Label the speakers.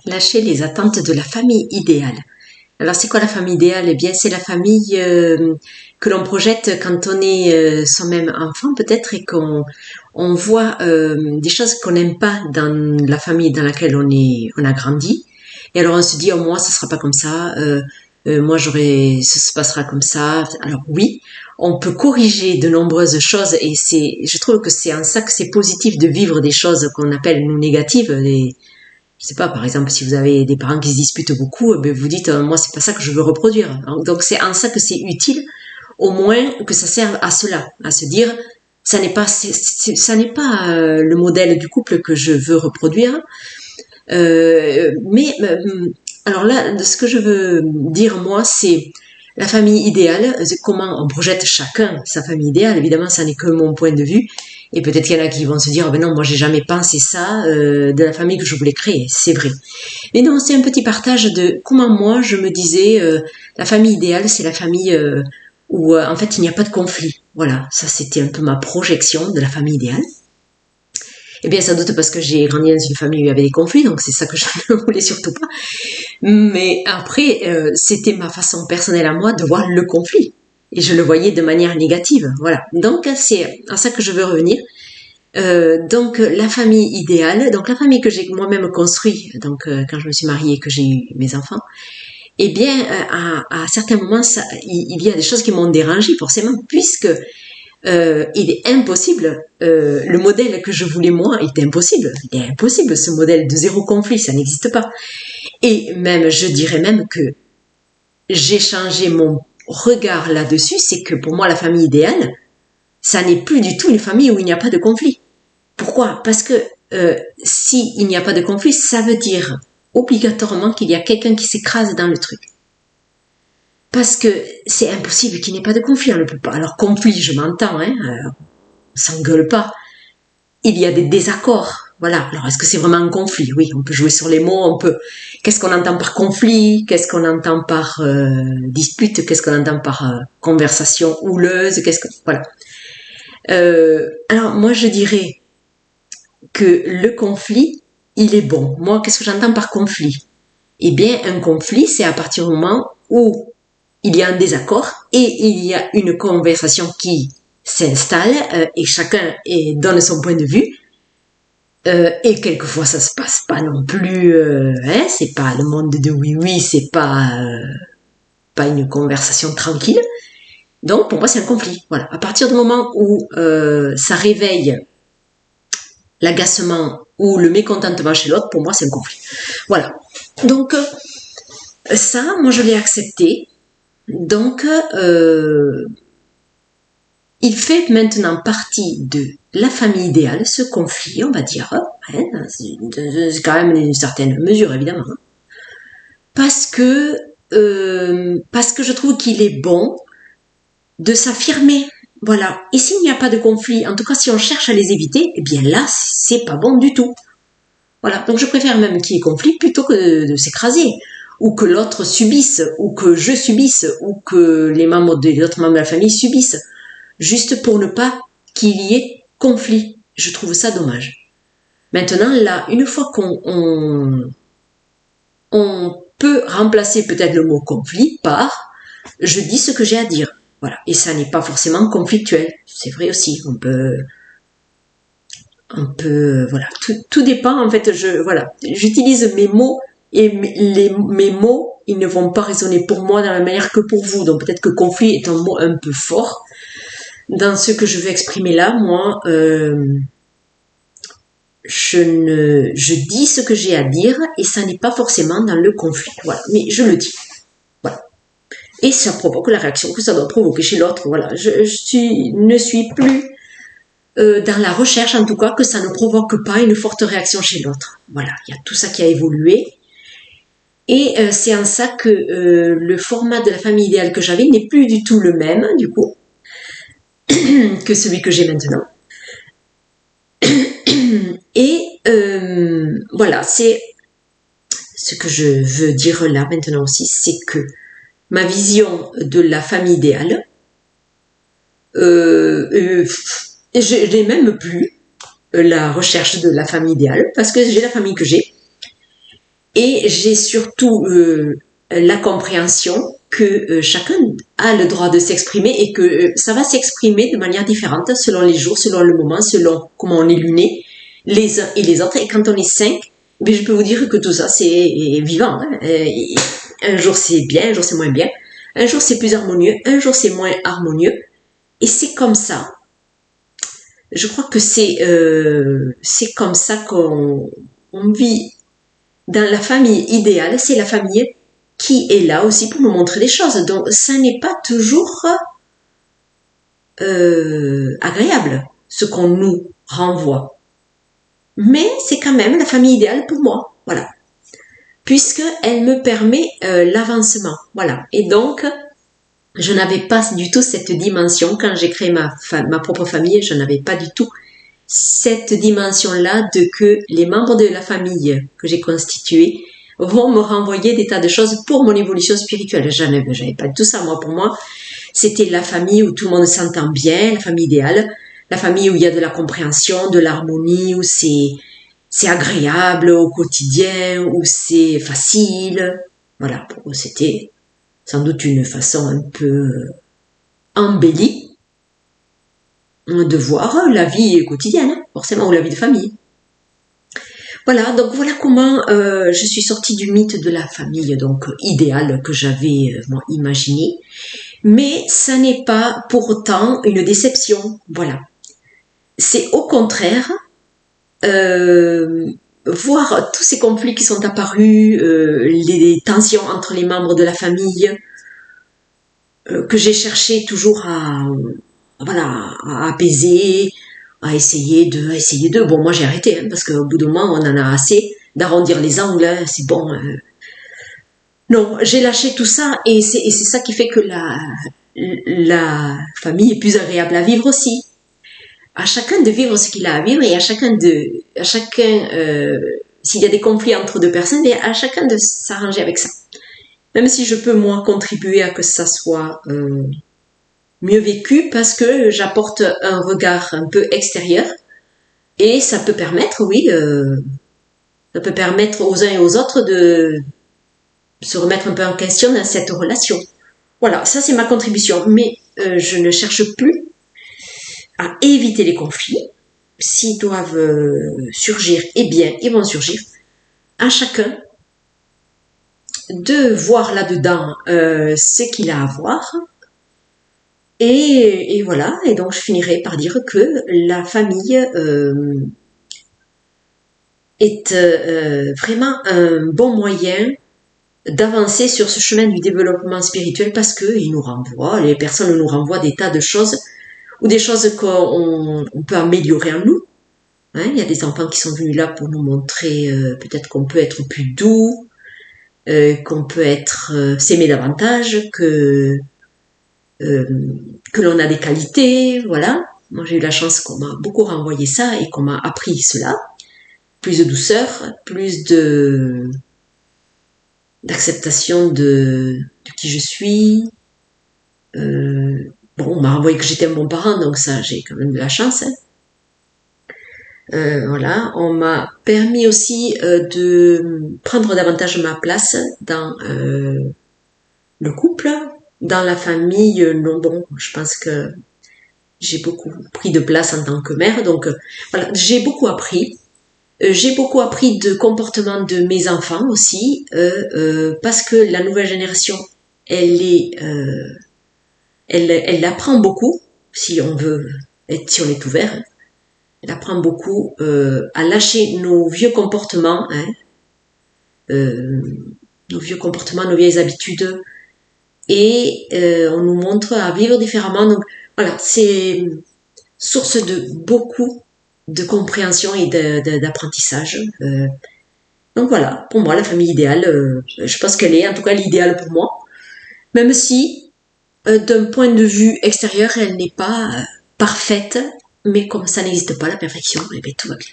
Speaker 1: Lâcher les attentes de la famille idéale. Alors c'est quoi la famille idéale? Eh bien c'est la famille que l'on projette quand on est soi-même enfant peut-être et qu'on voit des choses qu'on n'aime pas dans la famille dans laquelle on a grandi. Et alors on se dit oh moi ça sera pas comme ça, moi ça se passera comme ça. Alors oui, on peut corriger de nombreuses choses et je trouve que c'est en ça que c'est positif de vivre des choses qu'on appelle nous négatives. Je sais pas, par exemple, si vous avez des parents qui se disputent beaucoup, ben vous dites, moi, c'est pas ça que je veux reproduire. Donc, c'est en ça que c'est utile, au moins, que ça serve à cela, à se dire, ça n'est pas, ça n'est pas le modèle du couple que je veux reproduire. Mais, alors là, ce que je veux dire, moi, c'est la famille idéale, comment on projette chacun sa famille idéale. Évidemment, ça n'est que mon point de vue. Et peut-être qu'il y en a qui vont se dire, ben non, moi j'ai jamais pensé ça de la famille que je voulais créer. C'est vrai. Mais non, c'est un petit partage de comment moi je me disais, la famille idéale, c'est la famille où en fait il n'y a pas de conflit. Voilà, ça c'était un peu ma projection de la famille idéale. Eh bien, sans doute parce que j'ai grandi dans une famille où il y avait des conflits, donc c'est ça que je ne voulais surtout pas. Mais après, c'était ma façon personnelle à moi de voir le conflit. Et je le voyais de manière négative. Voilà. Donc, c'est à ça que je veux revenir. Donc, la famille idéale, donc la famille que j'ai moi-même construite, donc quand je me suis mariée et que j'ai eu mes enfants, eh bien, à certains moments, il y a des choses qui m'ont dérangée, forcément, puisque il est impossible, le modèle que je voulais moi est impossible. Il est impossible, ce modèle de zéro conflit, ça n'existe pas. Et même, je dirais même que j'ai changé mon regard là-dessus, c'est que pour moi, la famille idéale, ça n'est plus du tout une famille où il n'y a pas de conflit. Pourquoi? Parce que s'il n'y a pas de conflit, ça veut dire obligatoirement qu'il y a quelqu'un qui s'écrase dans le truc. Parce que c'est impossible qu'il n'y ait pas de conflit, on ne peut pas. Alors conflit, je m'entends, hein, on s'engueule pas. Il y a des désaccords, voilà. Alors est-ce que c'est vraiment un conflit? Oui, on peut jouer sur les mots, on peut. Qu'est-ce qu'on entend par conflit? Qu'est-ce qu'on entend par dispute? Qu'est-ce qu'on entend par conversation houleuse? Voilà. Alors moi je dirais que le conflit, il est bon. Moi, qu'est-ce que j'entends par conflit? Eh bien, un conflit, c'est à partir du moment où il y a un désaccord et il y a une conversation qui s'installe et chacun donne son point de vue. Et quelquefois, ça se passe pas non plus. C'est pas le monde de oui, c'est pas une conversation tranquille. Donc, pour moi, c'est un conflit. Voilà. À partir du moment où ça réveille l'agacement ou le mécontentement chez l'autre, pour moi, c'est un conflit. Voilà. Donc, ça, moi, je l'ai accepté. Donc, il fait maintenant partie de la famille idéale, ce conflit, on va dire, hein, c'est quand même une certaine mesure, évidemment. Parce que je trouve qu'il est bon de s'affirmer. Voilà. Et s'il n'y a pas de conflit, en tout cas, si on cherche à les éviter, eh bien là, c'est pas bon du tout. Voilà. Donc, je préfère même qu'il y ait conflit plutôt que de s'écraser, ou que l'autre subisse, ou que je subisse, ou que les autres membres de la famille subissent, juste pour ne pas qu'il y ait conflit. Je trouve ça dommage. Maintenant, là, une fois qu'on peut remplacer peut-être le mot conflit par je dis ce que j'ai à dire. Voilà. Et ça n'est pas forcément conflictuel. C'est vrai aussi. On peut, voilà. Tout dépend, en fait, voilà. J'utilise mes mots et mes mots, ils ne vont pas résonner pour moi de la même manière que pour vous. Donc peut-être que conflit est un mot un peu fort. Dans ce que je veux exprimer là, moi, je dis ce que j'ai à dire et ça n'est pas forcément dans le conflit. Voilà. Mais je le dis. Voilà. Et ça provoque la réaction que ça doit provoquer chez l'autre. Voilà. Je ne suis plus dans la recherche, en tout cas, que ça ne provoque pas une forte réaction chez l'autre. Voilà. Il y a tout ça qui a évolué. Et c'est en ça que le format de la famille idéale que j'avais n'est plus du tout le même, du coup, que celui que j'ai maintenant. Et voilà, c'est ce que je veux dire là maintenant aussi, c'est que ma vision de la famille idéale, je n'ai même plus la recherche de la famille idéale parce que j'ai la famille que j'ai. Et j'ai surtout la compréhension que chacun a le droit de s'exprimer et que ça va s'exprimer de manière différente selon les jours, selon le moment, selon comment on est luné, les uns et les autres. Et quand on est 5, mais je peux vous dire que tout ça, c'est vivant. Hein. Un jour, c'est bien, un jour, c'est moins bien. Un jour, c'est plus harmonieux, un jour, c'est moins harmonieux. Et c'est comme ça. Je crois que c'est comme ça qu'on vit. Dans la famille idéale, c'est la famille qui est là aussi pour nous montrer des choses. Donc, ça n'est pas toujours agréable, ce qu'on nous renvoie. Mais c'est quand même la famille idéale pour moi. Voilà. Puisqu'elle me permet l'avancement. Voilà. Et donc, je n'avais pas du tout cette dimension. Quand j'ai créé ma propre famille, je n'avais pas du tout cette dimension-là de que les membres de la famille que j'ai constituée vont me renvoyer des tas de choses pour mon évolution spirituelle. J'avais pas tout ça. Moi, pour moi, c'était la famille où tout le monde s'entend bien, la famille idéale, la famille où il y a de la compréhension, de l'harmonie, où c'est agréable au quotidien, où c'est facile. Voilà, pour eux, c'était sans doute une façon un peu embellie de voir la vie quotidienne, forcément, ou la vie de famille. Voilà, donc voilà comment je suis sortie du mythe de la famille donc idéale que j'avais moi imaginé. Mais ça n'est pas pour autant une déception. Voilà. C'est au contraire voir tous ces conflits qui sont apparus, les tensions entre les membres de la famille, que j'ai cherché toujours à apaiser, à essayer de. Bon, moi j'ai arrêté hein, parce qu'au bout d'un moment on en a assez d'arrondir les angles. Hein, c'est bon. Non, j'ai lâché tout ça et c'est ça qui fait que la famille est plus agréable à vivre aussi. À chacun de vivre ce qu'il a à vivre et à chacun s'il y a des conflits entre deux personnes, et à chacun de s'arranger avec ça. Même si je peux moi contribuer à que ça soit mieux vécu parce que j'apporte un regard un peu extérieur et ça peut permettre, oui, ça peut permettre aux uns et aux autres de se remettre un peu en question dans cette relation. Voilà, ça c'est ma contribution. Mais je ne cherche plus à éviter les conflits. S'ils doivent surgir, eh bien, ils vont surgir. À chacun de voir là-dedans ce qu'il a à voir. Et voilà, et donc je finirai par dire que la famille est vraiment un bon moyen d'avancer sur ce chemin du développement spirituel parce qu'il nous renvoie, les personnes nous renvoient des tas de choses ou des choses qu'on peut améliorer en nous. Hein, il y a des enfants qui sont venus là pour nous montrer peut-être qu'on peut être plus doux, qu'on peut être s'aimer davantage, que l'on a des qualités, voilà. Moi j'ai eu la chance qu'on m'a beaucoup renvoyé ça et qu'on m'a appris cela. Plus de douceur, plus d'acceptation de qui je suis. Bon, on m'a renvoyé que j'étais un bon parent, donc ça j'ai quand même de la chance. Hein. Voilà, on m'a permis aussi de prendre davantage ma place dans le couple, dans la famille. Non, bon, je pense que j'ai beaucoup pris de place en tant que mère, donc voilà, j'ai beaucoup appris. J'ai beaucoup appris de comportement de mes enfants aussi, parce que la nouvelle génération, elle apprend beaucoup, si on est ouvert. Elle apprend beaucoup à lâcher nos vieux comportements, hein, nos vieux comportements, nos vieilles habitudes, et on nous montre à vivre différemment. Donc voilà, c'est source de beaucoup de compréhension et d'apprentissage. Donc voilà, pour moi, la famille idéale, je pense qu'elle est en tout cas l'idéal pour moi, même si d'un point de vue extérieur, elle n'est pas parfaite, mais comme ça n'existe pas la perfection, eh bien, tout va bien.